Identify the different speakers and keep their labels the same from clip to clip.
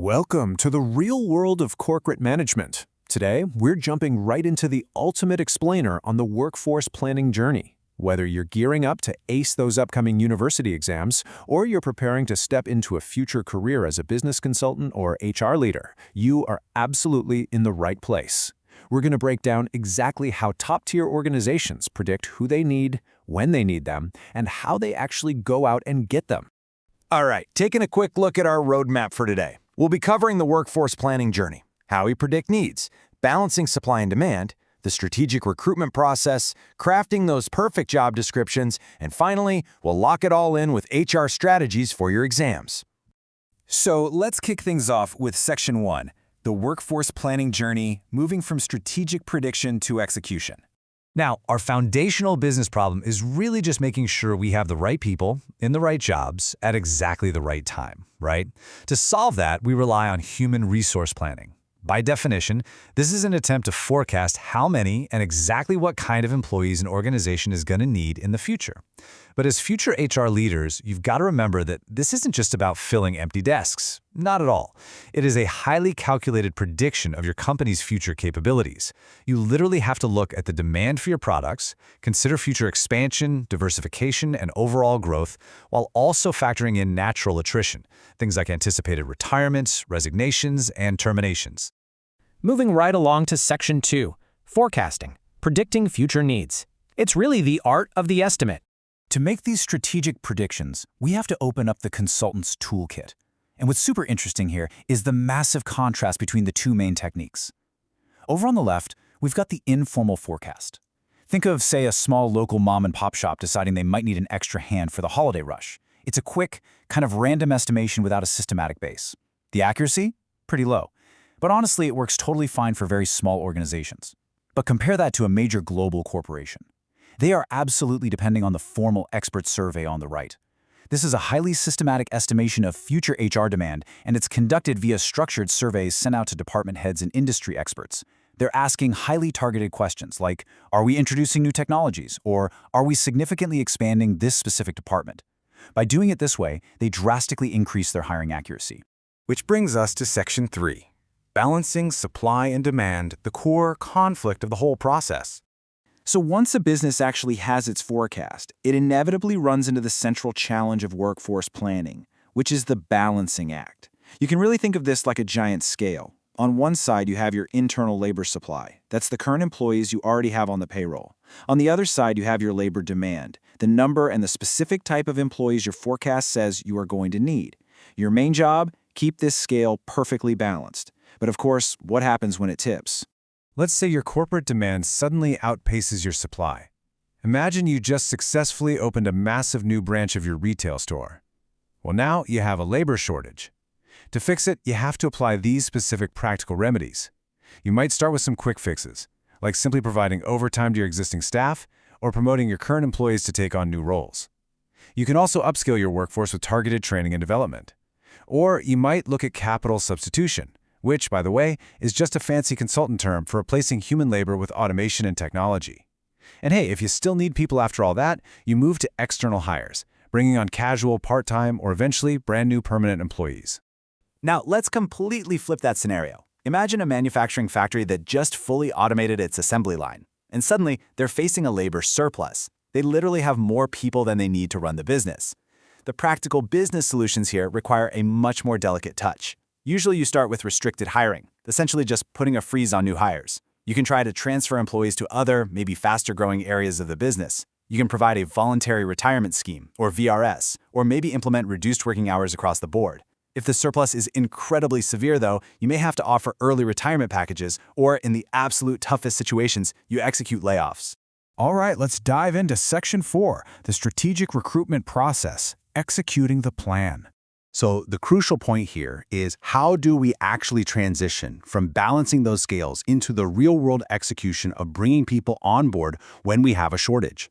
Speaker 1: Welcome to the real world of corporate management. Today, we're jumping right into the ultimate explainer on the workforce planning journey. Whether you're gearing up to ace those upcoming university exams, or you're preparing to step into a future career as a business consultant or HR leader, you are absolutely in the right place. We're going to break down exactly how top-tier organizations predict who they need, when they need them, and how they actually go out and get them.
Speaker 2: All right, taking a quick look at our roadmap for today. We'll be covering the workforce planning journey, how we predict needs, balancing supply and demand, the strategic recruitment process, crafting those perfect job descriptions, and finally, we'll lock it all in with HR strategies for your exams.
Speaker 3: So let's kick things off with Section 1, the workforce planning journey, moving from strategic prediction to execution. Now, our foundational business problem is really just making sure we have the right people in the right jobs at exactly the right time, right? To solve that, we rely on human resource planning. By definition, this is an attempt to forecast how many and exactly what kind of employees an organization is going to need in the future. But as future HR leaders, you've got to remember that this isn't just about filling empty desks. Not at all. It is a highly calculated prediction of your company's future capabilities. You literally have to look at the demand for your products, consider future expansion, diversification, and overall growth, while also factoring in natural attrition, things like anticipated retirements, resignations, and terminations.
Speaker 4: Moving right along to Section 2, forecasting, predicting future needs. It's really the art of the estimate.
Speaker 3: To make these strategic predictions, we have to open up the consultant's toolkit. And what's super interesting here is the massive contrast between the two main techniques. Over on the left, we've got the informal forecast. Think of, say, a small local mom-and-pop shop deciding they might need an extra hand for the holiday rush. It's a quick, kind of random estimation without a systematic base. The accuracy? Pretty low. But honestly, it works totally fine for very small organizations. But compare that to a major global corporation. They are absolutely depending on the formal expert survey on the right. This is a highly systematic estimation of future HR demand, and it's conducted via structured surveys sent out to department heads and industry experts. They're asking highly targeted questions like, are we introducing new technologies, or are we significantly expanding this specific department? By doing it this way, they drastically increase their hiring accuracy.
Speaker 5: Which brings us to Section 3, balancing supply and demand, the core conflict of the whole process.
Speaker 6: So once a business actually has its forecast, it inevitably runs into the central challenge of workforce planning, which is the balancing act. You can really think of this like a giant scale. On one side, you have your internal labor supply. That's the current employees you already have on the payroll. On the other side, you have your labor demand, the number and the specific type of employees your forecast says you are going to need. Your main job? Keep this scale perfectly balanced. But of course, what happens when it tips?
Speaker 1: Let's say your corporate demand suddenly outpaces your supply. Imagine you just successfully opened a massive new branch of your retail store. Well, now you have a labor shortage. To fix it, you have to apply these specific practical remedies. You might start with some quick fixes, like simply providing overtime to your existing staff or promoting your current employees to take on new roles. You can also upskill your workforce with targeted training and development. Or you might look at capital substitution, which, by the way, is just a fancy consultant term for replacing human labor with automation and technology. And hey, if you still need people after all that, you move to external hires, bringing on casual, part-time, or eventually brand new permanent employees.
Speaker 2: Now, let's completely flip that scenario. Imagine a manufacturing factory that just fully automated its assembly line, and suddenly they're facing a labor surplus. They literally have more people than they need to run the business. The practical business solutions here require a much more delicate touch. Usually you start with restricted hiring, essentially just putting a freeze on new hires. You can try to transfer employees to other, maybe faster-growing areas of the business. You can provide a voluntary retirement scheme, or VRS, or maybe implement reduced working hours across the board. If the surplus is incredibly severe, though, you may have to offer early retirement packages, or in the absolute toughest situations, you execute layoffs.
Speaker 1: All right, let's dive into Section 4, the strategic recruitment process, executing the plan.
Speaker 5: So the crucial point here is, how do we actually transition from balancing those scales into the real-world execution of bringing people on board when we have a shortage?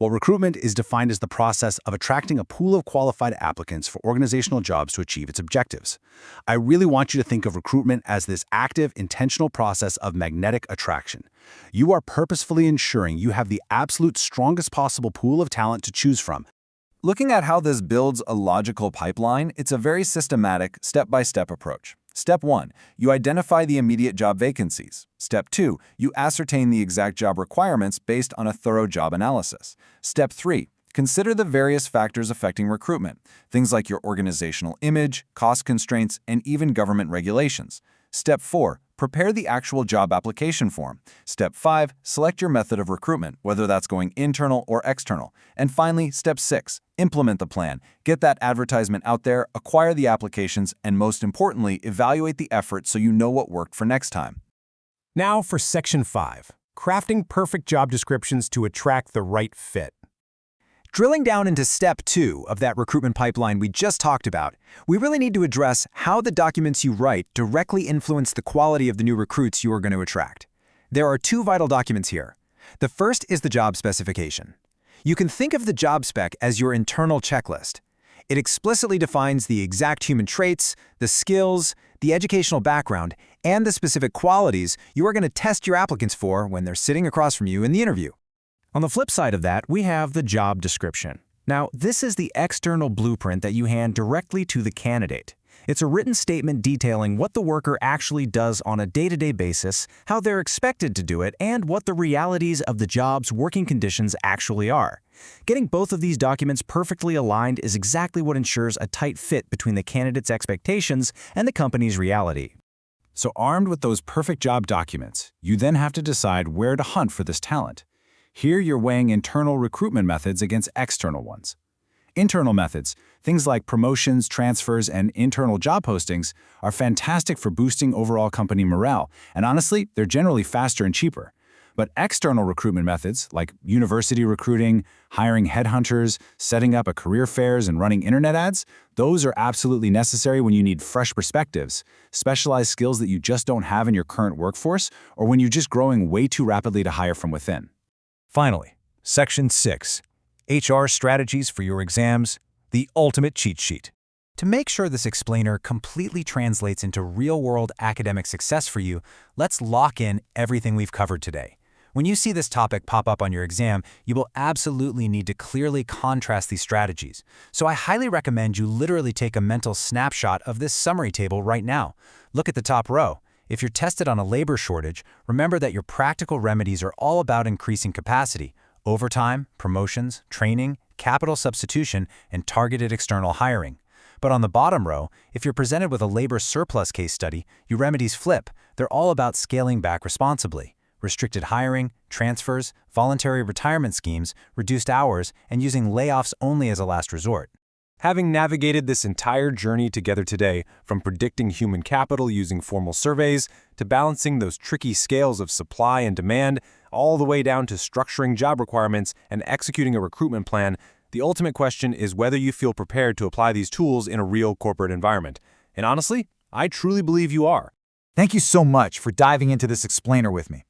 Speaker 5: Well, recruitment is defined as the process of attracting a pool of qualified applicants for organizational jobs to achieve its objectives. I really want you to think of recruitment as this active, intentional process of magnetic attraction. You are purposefully ensuring you have the absolute strongest possible pool of talent to choose from.
Speaker 3: Looking at how this builds a logical pipeline, it's a very systematic, step-by-step approach.
Speaker 2: Step 1. You identify the immediate job vacancies. Step 2. You ascertain the exact job requirements based on a thorough job analysis. Step 3. Consider the various factors affecting recruitment, things like your organizational image, cost constraints, and even government regulations. Step 4. Prepare the actual job application form. Step 5. Select your method of recruitment, whether that's going internal or external. And finally, Step 6. Implement the plan. Get that advertisement out there, acquire the applications, and most importantly, evaluate the effort so you know what worked for next time.
Speaker 1: Now for Section 5, crafting perfect job descriptions to attract the right fit.
Speaker 3: Drilling down into Step 2 of that recruitment pipeline we just talked about, we really need to address how the documents you write directly influence the quality of the new recruits you are going to attract. There are 2 vital documents here. The first is the job specification. You can think of the job spec as your internal checklist. It explicitly defines the exact human traits, the skills, the educational background, and the specific qualities you are going to test your applicants for when they're sitting across from you in the interview.
Speaker 4: On the flip side of that, we have the job description. Now, this is the external blueprint that you hand directly to the candidate. It's a written statement detailing what the worker actually does on a day-to-day basis, how they're expected to do it, and what the realities of the job's working conditions actually are. Getting both of these documents perfectly aligned is exactly what ensures a tight fit between the candidate's expectations and the company's reality.
Speaker 5: So armed with those perfect job documents, you then have to decide where to hunt for this talent. Here you're weighing internal recruitment methods against external ones. Internal methods, things like promotions, transfers, and internal job postings, are fantastic for boosting overall company morale, and honestly, they're generally faster and cheaper. But external recruitment methods, like university recruiting, hiring headhunters, setting up a career fairs, and running internet ads, those are absolutely necessary when you need fresh perspectives, specialized skills that you just don't have in your current workforce, or when you're just growing way too rapidly to hire from within.
Speaker 1: Finally, Section 6, HR strategies for your exams, the ultimate cheat sheet.
Speaker 3: To make sure this explainer completely translates into real-world academic success for you, let's lock in everything we've covered today. When you see this topic pop up on your exam, you will absolutely need to clearly contrast these strategies. So I highly recommend you literally take a mental snapshot of this summary table right now. Look at the top row. If you're tested on a labor shortage, remember that your practical remedies are all about increasing capacity: overtime, promotions, training, capital substitution, and targeted external hiring. But on the bottom row, if you're presented with a labor surplus case study, your remedies flip. They're all about scaling back responsibly: restricted hiring, transfers, voluntary retirement schemes, reduced hours, and using layoffs only as a last resort.
Speaker 1: Having navigated this entire journey together today, from predicting human capital using formal surveys, to balancing those tricky scales of supply and demand, all the way down to structuring job requirements and executing a recruitment plan, the ultimate question is whether you feel prepared to apply these tools in a real corporate environment. And honestly, I truly believe you are.
Speaker 6: Thank you so much for diving into this explainer with me.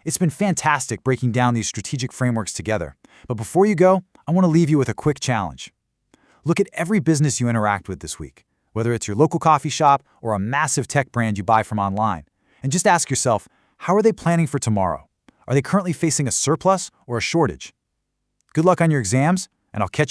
Speaker 6: It's been fantastic breaking down these strategic frameworks together. But before you go, I want to leave you with a quick challenge. Look at every business you interact with this week, whether it's your local coffee shop or a massive tech brand you buy from online, and just ask yourself, how are they planning for tomorrow? Are they currently facing a surplus or a shortage? Good luck on your exams, and I'll catch you